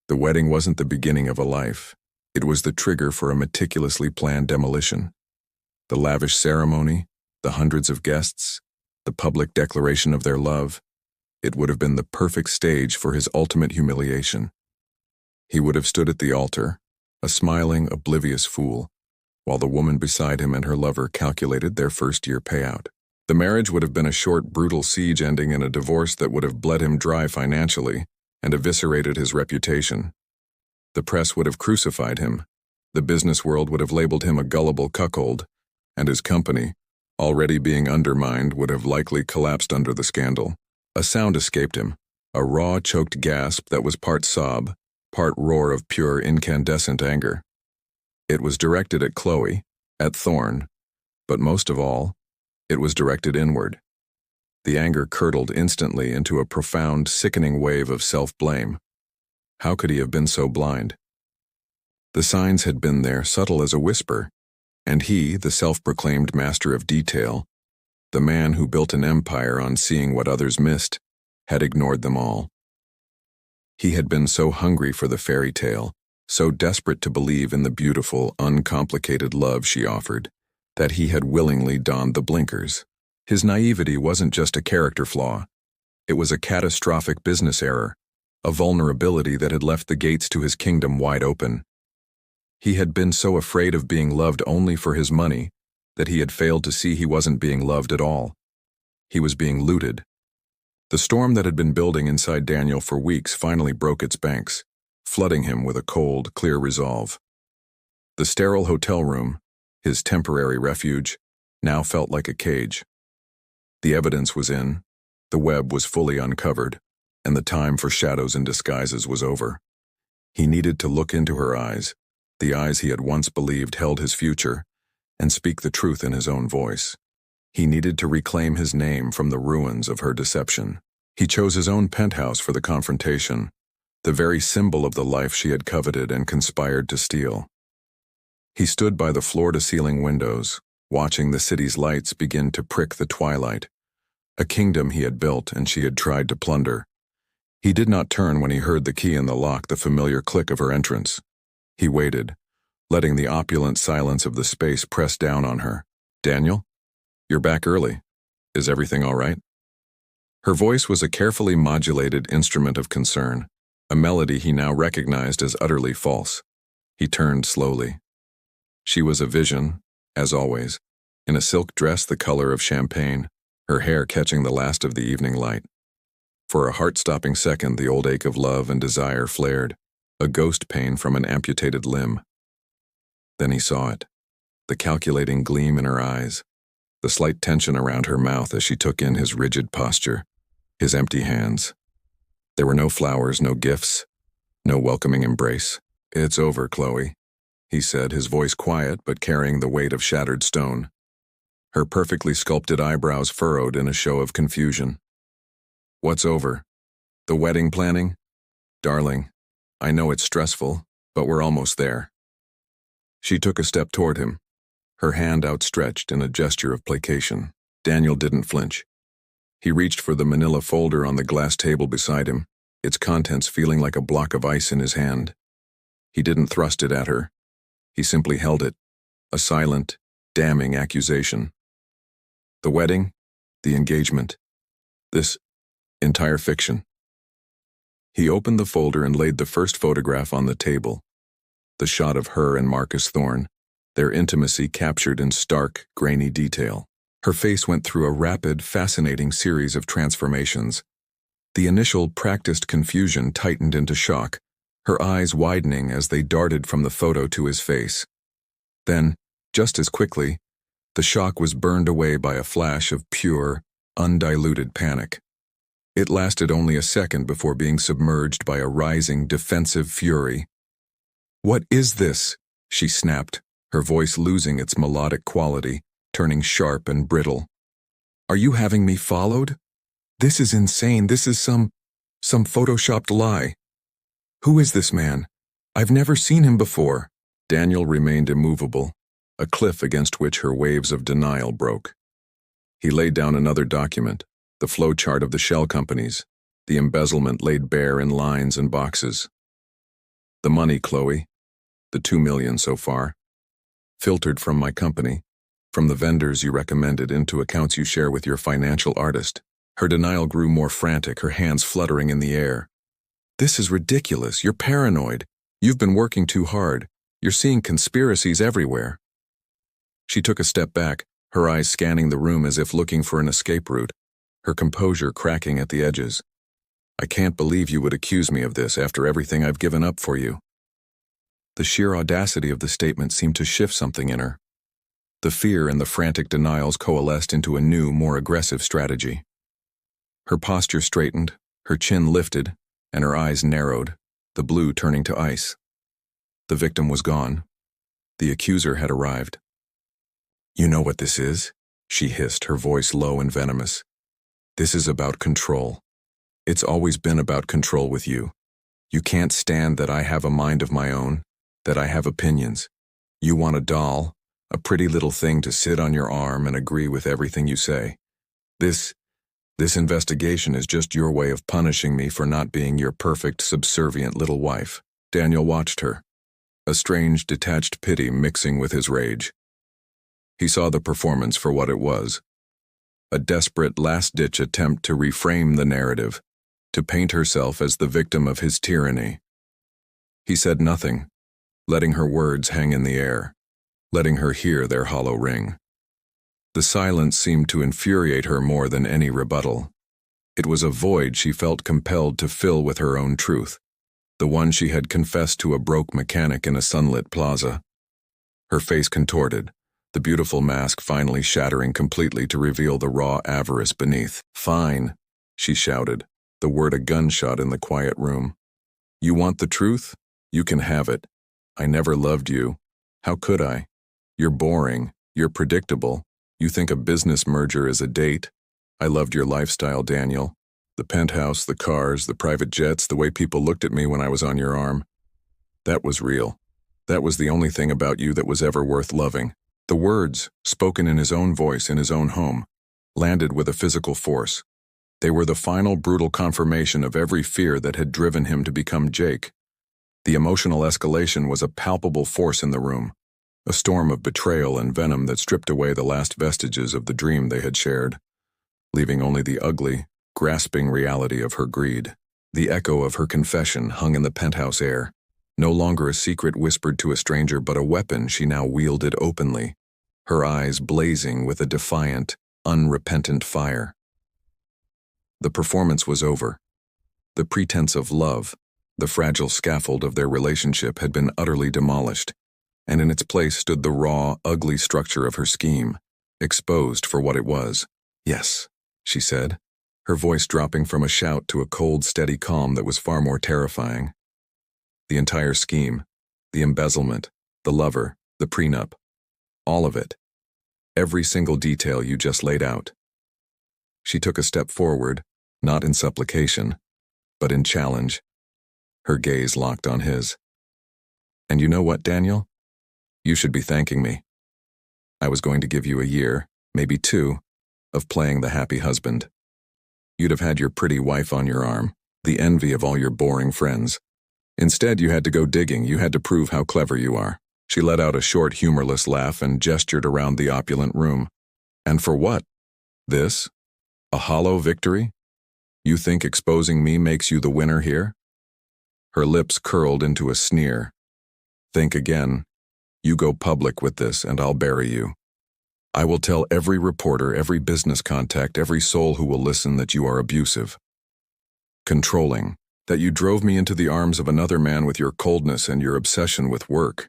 The wedding wasn't the beginning of a life. It was the trigger for a meticulously planned demolition. The lavish ceremony, the hundreds of guests, the public declaration of their love, it would have been the perfect stage for his ultimate humiliation. He would have stood at the altar, a smiling, oblivious fool, while the woman beside him and her lover calculated their first-year payout. The marriage would have been a short, brutal siege ending in a divorce that would have bled him dry financially and eviscerated his reputation. The press would have crucified him, the business world would have labeled him a gullible cuckold, and his company, already being undermined, would have likely collapsed under the scandal. A sound escaped him, a raw, choked gasp that was part sob, part roar of pure, incandescent anger. It was directed at Chloe, at Thorne, but most of all, it was directed inward. The anger curdled instantly into a profound, sickening wave of self-blame. How could he have been so blind? The signs had been there, subtle as a whisper, and he, the self-proclaimed master of detail, the man who built an empire on seeing what others missed, had ignored them all. He had been so hungry for the fairy tale, so desperate to believe in the beautiful, uncomplicated love she offered, that he had willingly donned the blinkers. His naivety wasn't just a character flaw. It was a catastrophic business error, a vulnerability that had left the gates to his kingdom wide open. He had been so afraid of being loved only for his money that he had failed to see he wasn't being loved at all. He was being looted. The storm that had been building inside Daniel for weeks finally broke its banks, flooding him with a cold, clear resolve. The sterile hotel room, his temporary refuge, now felt like a cage. The evidence was in, the web was fully uncovered, and the time for shadows and disguises was over. He needed to look into her eyes, the eyes he had once believed held his future, and speak the truth in his own voice. He needed to reclaim his name from the ruins of her deception. He chose his own penthouse for the confrontation, the very symbol of the life she had coveted and conspired to steal. He stood by the floor-to-ceiling windows, watching the city's lights begin to prick the twilight, a kingdom he had built and she had tried to plunder. He did not turn when he heard the key in the lock, the familiar click of her entrance. He waited, letting the opulent silence of the space press down on her. "Daniel? You're back early. Is everything all right?" Her voice was a carefully modulated instrument of concern, a melody he now recognized as utterly false. He turned slowly. She was a vision, as always, in a silk dress the color of champagne, her hair catching the last of the evening light. For a heart-stopping second, the old ache of love and desire flared, a ghost pain from an amputated limb. Then he saw it, the calculating gleam in her eyes, the slight tension around her mouth as she took in his rigid posture, his empty hands. There were no flowers, no gifts, no welcoming embrace. "It's over, Chloe," he said, his voice quiet but carrying the weight of shattered stone. Her perfectly sculpted eyebrows furrowed in a show of confusion. "What's over? The wedding planning? Darling, I know it's stressful, but we're almost there." She took a step toward him, her hand outstretched in a gesture of placation. Daniel didn't flinch. He reached for the manila folder on the glass table beside him, its contents feeling like a block of ice in his hand. He didn't thrust it at her. He simply held it, a silent, damning accusation. The wedding, the engagement, this entire fiction. He opened the folder and laid the first photograph on the table, the shot of her and Marcus Thorne, their intimacy captured in stark, grainy detail. Her face went through a rapid, fascinating series of transformations. The initial practiced confusion tightened into shock, her eyes widening as they darted from the photo to his face. Then, just as quickly, the shock was burned away by a flash of pure, undiluted panic. It lasted only a second before being submerged by a rising, defensive fury. "What is this?" she snapped, her voice losing its melodic quality, turning sharp and brittle. "Are you having me followed? This is insane. This is some photoshopped lie. Who is this man? I've never seen him before." Daniel remained immovable, a cliff against which her waves of denial broke. He laid down another document, the flowchart of the shell companies, the embezzlement laid bare in lines and boxes. "The money, Chloe. The $2 million so far. Filtered from my company, from the vendors you recommended into accounts you share with your financial artist." Her denial grew more frantic, her hands fluttering in the air. "This is ridiculous. You're paranoid. You've been working too hard. You're seeing conspiracies everywhere." She took a step back, her eyes scanning the room as if looking for an escape route, her composure cracking at the edges. "I can't believe you would accuse me of this after everything I've given up for you." The sheer audacity of the statement seemed to shift something in her. The fear and the frantic denials coalesced into a new, more aggressive strategy. Her posture straightened, her chin lifted, and her eyes narrowed, the blue turning to ice. The victim was gone. The accuser had arrived. "You know what this is?" she hissed, her voice low and venomous. "This is about control. It's always been about control with you. You can't stand that I have a mind of my own, that I have opinions. You want a doll, a pretty little thing to sit on your arm and agree with everything you say. This investigation is just your way of punishing me for not being your perfect, subservient little wife." Daniel watched her, a strange, detached pity mixing with his rage. He saw the performance for what it was, a desperate last-ditch attempt to reframe the narrative, to paint herself as the victim of his tyranny. He said nothing, letting her words hang in the air, letting her hear their hollow ring. The silence seemed to infuriate her more than any rebuttal. It was a void she felt compelled to fill with her own truth, the one she had confessed to a broke mechanic in a sunlit plaza. Her face contorted, the beautiful mask finally shattering completely to reveal the raw avarice beneath. "Fine," she shouted, the word a gunshot in the quiet room. "You want the truth? You can have it. I never loved you. How could I? You're boring. You're predictable. You think a business merger is a date. I loved your lifestyle, Daniel. The penthouse, the cars, the private jets, the way people looked at me when I was on your arm. That was real. That was the only thing about you that was ever worth loving." The words, spoken in his own voice in his own home, landed with a physical force. They were the final brutal confirmation of every fear that had driven him to become Jake. The emotional escalation was a palpable force in the room, a storm of betrayal and venom that stripped away the last vestiges of the dream they had shared, leaving only the ugly, grasping reality of her greed. The echo of her confession hung in the penthouse air, no longer a secret whispered to a stranger but a weapon she now wielded openly, her eyes blazing with a defiant, unrepentant fire. The performance was over. The pretense of love, the fragile scaffold of their relationship had been utterly demolished, and in its place stood the raw, ugly structure of her scheme, exposed for what it was. "Yes," she said, her voice dropping from a shout to a cold, steady calm that was far more terrifying. "The entire scheme, the embezzlement, the lover, the prenup, all of it. Every single detail you just laid out." She took a step forward, not in supplication, but in challenge. Her gaze locked on his. "And you know what, Daniel? You should be thanking me. I was going to give you a year, maybe 2, of playing the happy husband. You'd have had your pretty wife on your arm, the envy of all your boring friends. Instead, you had to go digging. You had to prove how clever you are." She let out a short, humorless laugh and gestured around the opulent room. "And for what? This? A hollow victory? You think exposing me makes you the winner here?" Her lips curled into a sneer. "Think again. You go public with this and I'll bury you. I will tell every reporter, every business contact, every soul who will listen that you are abusive. controlling, that you drove me into the arms of another man with your coldness and your obsession with work.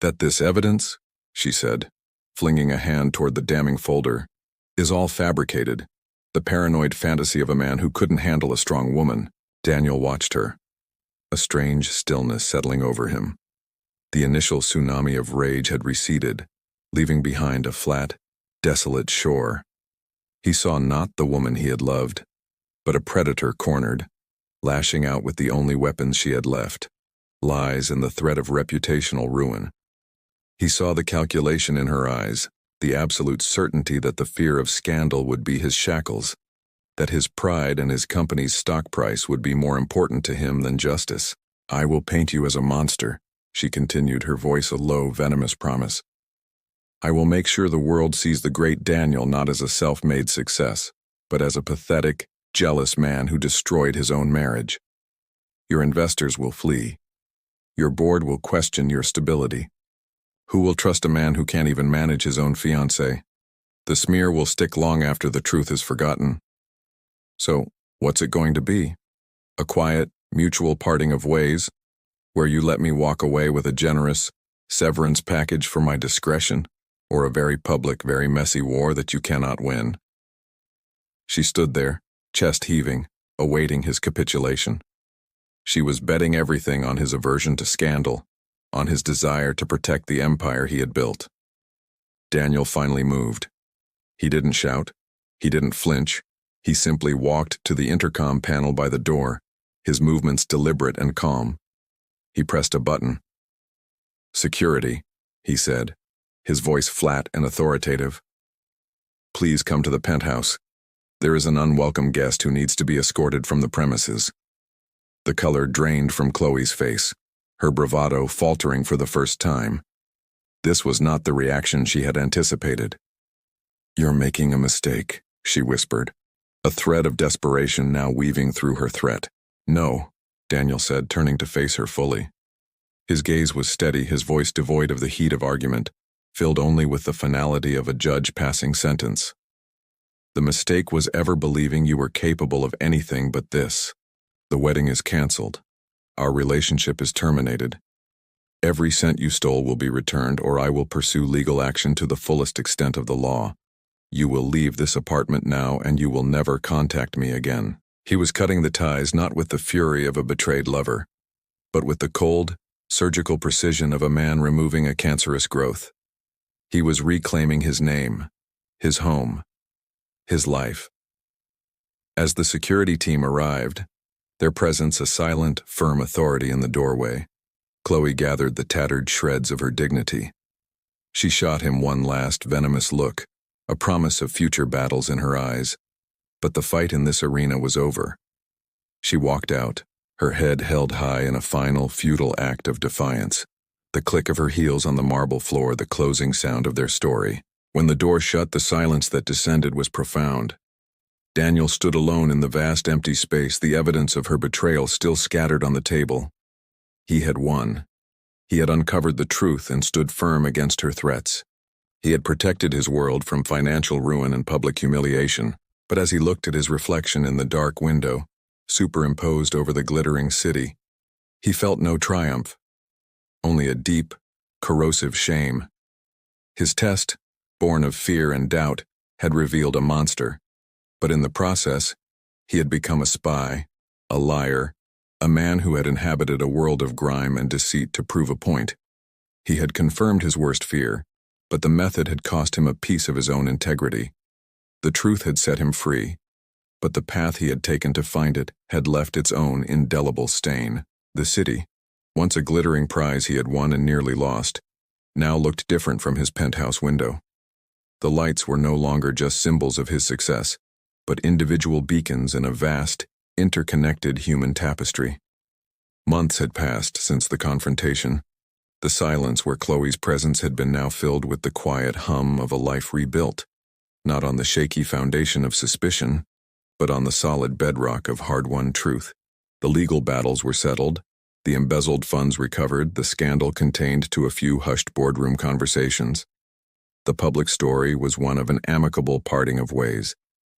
That this evidence, she said, flinging a hand toward the damning folder, is all fabricated, the paranoid fantasy of a man who couldn't handle a strong woman. Daniel watched her, a strange stillness settling over him. The initial tsunami of rage had receded, leaving behind a flat, desolate shore. He saw not the woman he had loved, but a predator cornered, lashing out with the only weapons she had left, lies and the threat of reputational ruin. He saw the calculation in her eyes, the absolute certainty that the fear of scandal would be his shackles, that his pride and his company's stock price would be more important to him than justice. I will paint you as a monster, she continued, her voice a low, venomous promise. I will make sure the world sees the great Daniel not as a self-made success, but as a pathetic, jealous man who destroyed his own marriage. Your investors will flee. Your board will question your stability. Who will trust a man who can't even manage his own fiancée? The smear will stick long after the truth is forgotten. So, what's it going to be? A quiet, mutual parting of ways, where you let me walk away with a generous severance package for my discretion, or a very public, very messy war that you cannot win? She stood there, chest heaving, awaiting his capitulation. She was betting everything on his aversion to scandal, on his desire to protect the empire he had built. Daniel finally moved. He didn't shout. He didn't flinch. He simply walked to the intercom panel by the door, his movements deliberate and calm. He pressed a button. Security, he said, his voice flat and authoritative. Please come to the penthouse. There is an unwelcome guest who needs to be escorted from the premises. The color drained from Chloe's face, her bravado faltering for the first time. This was not the reaction she had anticipated. You're making a mistake, she whispered, a thread of desperation now weaving through her threat. No, Daniel said, turning to face her fully. His gaze was steady, his voice devoid of the heat of argument, filled only with the finality of a judge passing sentence. The mistake was ever believing you were capable of anything but this. The wedding is canceled. Our relationship is terminated. Every cent you stole will be returned, or I will pursue legal action to the fullest extent of the law. You will leave this apartment now, and you will never contact me again. He was cutting the ties not with the fury of a betrayed lover, but with the cold, surgical precision of a man removing a cancerous growth. He was reclaiming his name, his home, his life. As the security team arrived, their presence a silent, firm authority in the doorway, Chloe gathered the tattered shreds of her dignity. She shot him one last venomous look, a promise of future battles in her eyes, but the fight in this arena was over. She walked out, her head held high in a final, futile act of defiance, the click of her heels on the marble floor the closing sound of their story. When the door shut, the silence that descended was profound. Daniel stood alone in the vast empty space, the evidence of her betrayal still scattered on the table. He had won. He had uncovered the truth and stood firm against her threats. He had protected his world from financial ruin and public humiliation, but as he looked at his reflection in the dark window, superimposed over the glittering city, he felt no triumph, only a deep, corrosive shame. His test, born of fear and doubt, had revealed a monster, but in the process, he had become a spy, a liar, a man who had inhabited a world of grime and deceit to prove a point. He had confirmed his worst fear, but the method had cost him a piece of his own integrity. The truth had set him free, but the path he had taken to find it had left its own indelible stain. The city, once a glittering prize he had won and nearly lost, now looked different from his penthouse window. The lights were no longer just symbols of his success, but individual beacons in a vast, interconnected human tapestry. Months had passed since the confrontation. The silence where Chloe's presence had been now filled with the quiet hum of a life rebuilt, not on the shaky foundation of suspicion, but on the solid bedrock of hard-won truth. The legal battles were settled, the embezzled funds recovered, the scandal contained to a few hushed boardroom conversations. The public story was one of an amicable parting of ways,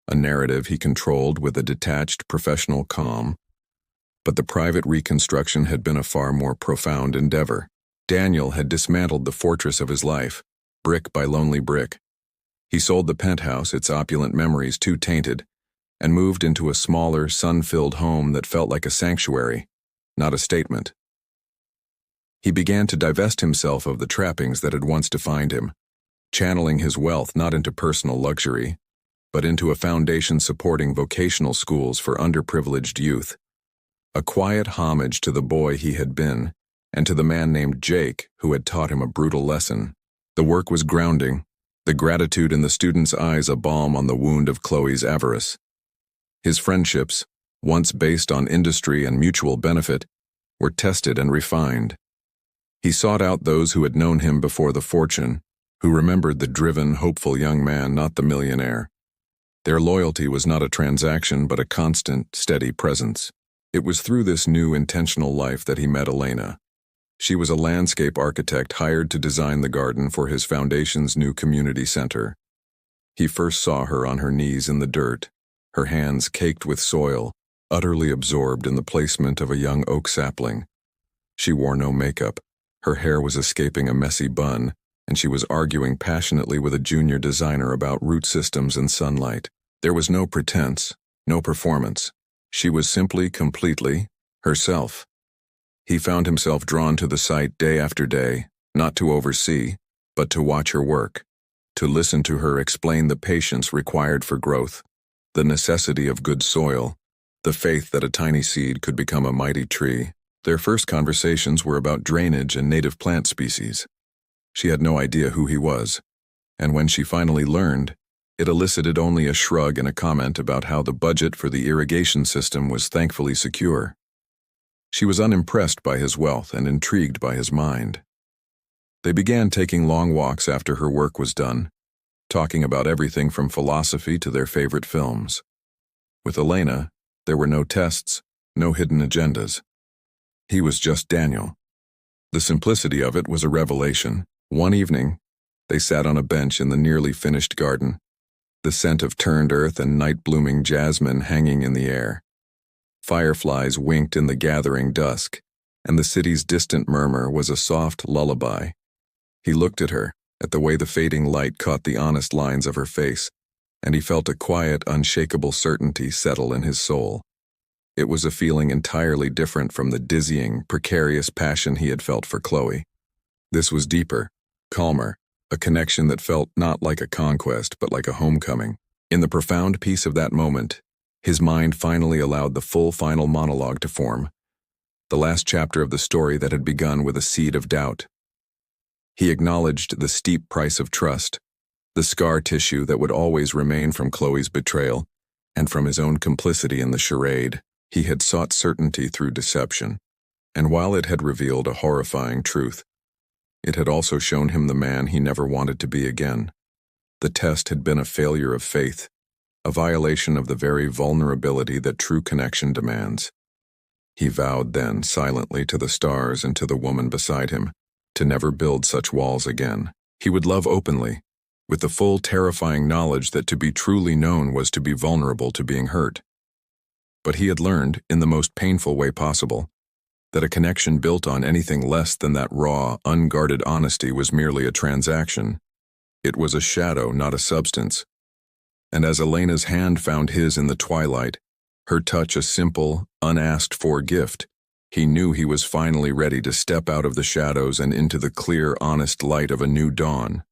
a narrative he controlled with a detached professional calm. But the private reconstruction had been a far more profound endeavor. Daniel had dismantled the fortress of his life, brick by lonely brick. He sold the penthouse, its opulent memories too tainted, and moved into a smaller, sun-filled home that felt like a sanctuary, not a statement. He began to divest himself of the trappings that had once defined him, channeling his wealth not into personal luxury, but into a foundation supporting vocational schools for underprivileged youth. A quiet homage to the boy he had been, and to the man named Jake who had taught him a brutal lesson. The work was grounding, the gratitude in the student's eyes a balm on the wound of Chloe's avarice. His friendships, once based on industry and mutual benefit, were tested and refined. He sought out those who had known him before the fortune, who remembered the driven, hopeful young man, not the millionaire. Their loyalty was not a transaction but a constant, steady presence. It was through this new, intentional life that he met Elena. She was a landscape architect hired to design the garden for his foundation's new community center. He first saw her on her knees in the dirt, her hands caked with soil, utterly absorbed in the placement of a young oak sapling. She wore no makeup, her hair was escaping a messy bun, and she was arguing passionately with a junior designer about root systems and sunlight. There was no pretense, no performance. She was simply, completely, herself. He found himself drawn to the site day after day, not to oversee, but to watch her work, to listen to her explain the patience required for growth, the necessity of good soil, the faith that a tiny seed could become a mighty tree. Their first conversations were about drainage and native plant species. She had no idea who he was, and when she finally learned, it elicited only a shrug and a comment about how the budget for the irrigation system was thankfully secure. She was unimpressed by his wealth and intrigued by his mind. They began taking long walks after her work was done, talking about everything from philosophy to their favorite films. With Elena, there were no tests, no hidden agendas. He was just Daniel. The simplicity of it was a revelation. One evening, they sat on a bench in the nearly finished garden, the scent of turned earth and night-blooming jasmine hanging in the air. Fireflies winked in the gathering dusk, and the city's distant murmur was a soft lullaby. He looked at her, at the way the fading light caught the honest lines of her face, and he felt a quiet, unshakable certainty settle in his soul. It was a feeling entirely different from the dizzying, precarious passion he had felt for Chloe. This was deeper, calmer, a connection that felt not like a conquest but like a homecoming. In the profound peace of that moment, his mind finally allowed the full final monologue to form, the last chapter of the story that had begun with a seed of doubt. He acknowledged the steep price of trust, the scar tissue that would always remain from Chloe's betrayal, and from his own complicity in the charade. He had sought certainty through deception, and while it had revealed a horrifying truth, it had also shown him the man he never wanted to be again. The test had been a failure of faith, a violation of the very vulnerability that true connection demands. He vowed then silently to the stars and to the woman beside him to never build such walls again. He would love openly, with the full terrifying knowledge that to be truly known was to be vulnerable to being hurt. But he had learned, in the most painful way possible, that a connection built on anything less than that raw, unguarded honesty was merely a transaction. It was a shadow, not a substance. And as Elena's hand found his in the twilight, her touch a simple, unasked-for gift, he knew he was finally ready to step out of the shadows and into the clear, honest light of a new dawn.